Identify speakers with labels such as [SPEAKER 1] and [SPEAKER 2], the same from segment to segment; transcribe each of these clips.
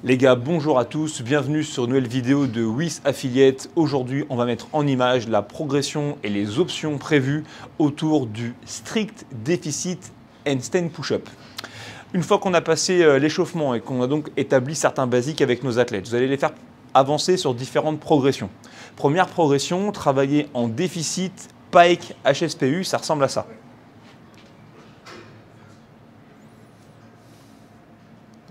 [SPEAKER 1] Les gars, bonjour à tous, bienvenue sur une nouvelle vidéo de WIS Affiliate. Aujourd'hui, on va mettre en image la progression et les options prévues autour du strict déficit handstand push-up. Une fois qu'on a passé l'échauffement et qu'on a donc établi certains basiques avec nos athlètes, vous allez les faire avancer sur différentes progressions. Première progression, travailler en déficit pike HSPU, ça ressemble à ça.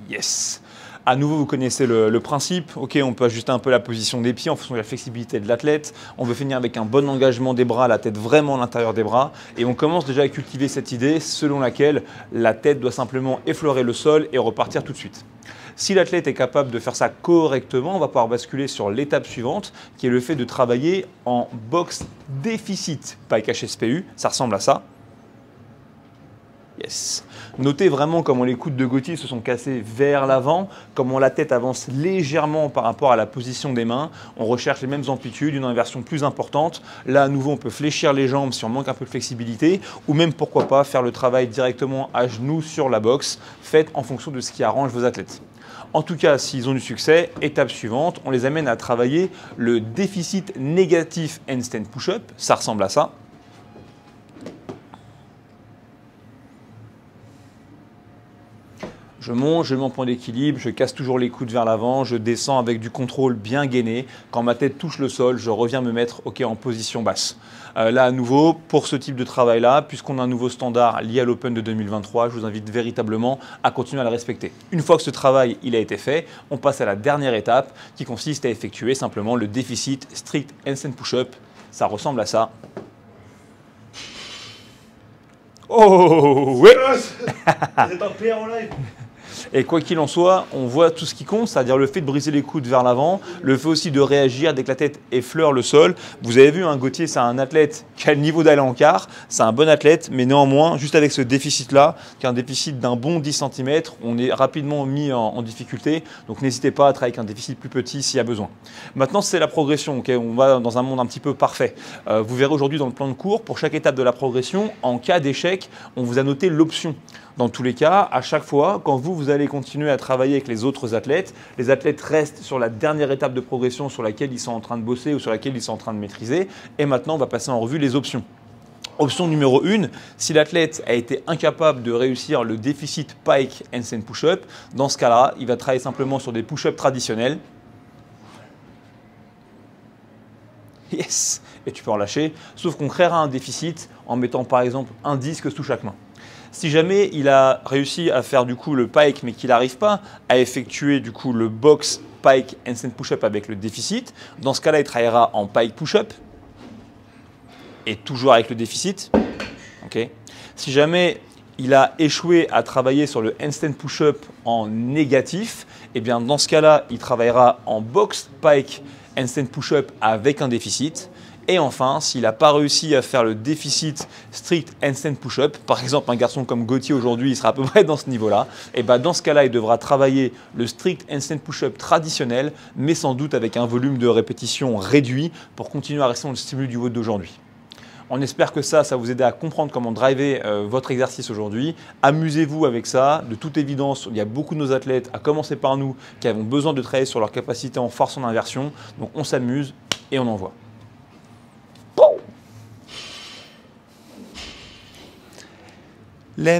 [SPEAKER 1] Yes. À nouveau, vous connaissez le principe. Ok, on peut ajuster un peu la position des pieds en fonction de la flexibilité de l'athlète. On veut finir avec un bon engagement des bras, la tête vraiment à l'intérieur des bras. Et on commence déjà à cultiver cette idée selon laquelle la tête doit simplement effleurer le sol et repartir tout de suite. Si l'athlète est capable de faire ça correctement, on va pouvoir basculer sur l'étape suivante, qui est le fait de travailler en box déficit pike HSPU. Ça ressemble à ça. Yes. Notez vraiment comment les coudes de Gauthier se sont cassés vers l'avant, comment la tête avance légèrement par rapport à la position des mains. On recherche les mêmes amplitudes, une inversion plus importante. Là, à nouveau, on peut fléchir les jambes si on manque un peu de flexibilité ou même, pourquoi pas, faire le travail directement à genoux sur la boxe. Faites en fonction de ce qui arrange vos athlètes. En tout cas, s'ils ont du succès, étape suivante, on les amène à travailler le déficit négatif handstand push-up. Ça ressemble à ça. Je monte, je mets mon point d'équilibre, je casse toujours les coudes vers l'avant, je descends avec du contrôle bien gainé. Quand ma tête touche le sol, je reviens me mettre en position basse. Là, à nouveau, pour ce type de travail-là, puisqu'on a un nouveau standard lié à l'Open de 2023, je vous invite véritablement à continuer à le respecter. Une fois que ce travail il a été fait, on passe à la dernière étape qui consiste à effectuer simplement le déficit strict handstand push-up. Ça ressemble à ça. Oh, oui.
[SPEAKER 2] C'est un PR en live.
[SPEAKER 1] Et quoi qu'il en soit, on voit tout ce qui compte, c'est-à-dire le fait de briser les coudes vers l'avant, le fait aussi de réagir dès que la tête effleure le sol. Vous avez vu, Gauthier, c'est un athlète qui a le niveau d'aller en quart, c'est un bon athlète, mais néanmoins, juste avec ce déficit-là, qui est un déficit d'un bon 10 cm, on est rapidement mis en difficulté. Donc n'hésitez pas à travailler avec un déficit plus petit s'il y a besoin. Maintenant, c'est la progression. Okay, on va dans un monde un petit peu parfait. Vous verrez aujourd'hui dans le plan de cours, pour chaque étape de la progression, en cas d'échec, on vous a noté l'option. Dans tous les cas, à chaque fois, quand vous allez continuer à travailler avec les autres athlètes, les athlètes restent sur la dernière étape de progression sur laquelle ils sont en train de bosser ou sur laquelle ils sont en train de maîtriser. Et maintenant, on va passer en revue les options. Option numéro 1, si l'athlète a été incapable de réussir le déficit pike handstand push-up, dans ce cas-là, il va travailler simplement sur des push-ups traditionnels. Yes! Et tu peux en lâcher, sauf qu'on créera un déficit en mettant par exemple un disque sous chaque main. Si jamais il a réussi à faire du coup le pike mais qu'il n'arrive pas à effectuer du coup le box pike handstand push-up avec le déficit, dans ce cas-là il travaillera en pike push-up et toujours avec le déficit. Okay. Si jamais il a échoué à travailler sur le handstand push-up en négatif, et bien dans ce cas-là il travaillera en box pike handstand push-up avec un déficit. Et enfin, s'il n'a pas réussi à faire le déficit strict handstand push-up, par exemple un garçon comme Gauthier aujourd'hui, il sera à peu près dans ce niveau-là, et bien dans ce cas-là, il devra travailler le strict handstand push-up traditionnel, mais sans doute avec un volume de répétition réduit pour continuer à rester dans le stimulus du haut d'aujourd'hui. On espère que ça vous aide à comprendre comment driver votre exercice aujourd'hui. Amusez-vous avec ça. De toute évidence, il y a beaucoup de nos athlètes, à commencer par nous, qui avons besoin de travailler sur leur capacité en force en inversion. Donc on s'amuse et on envoie. Les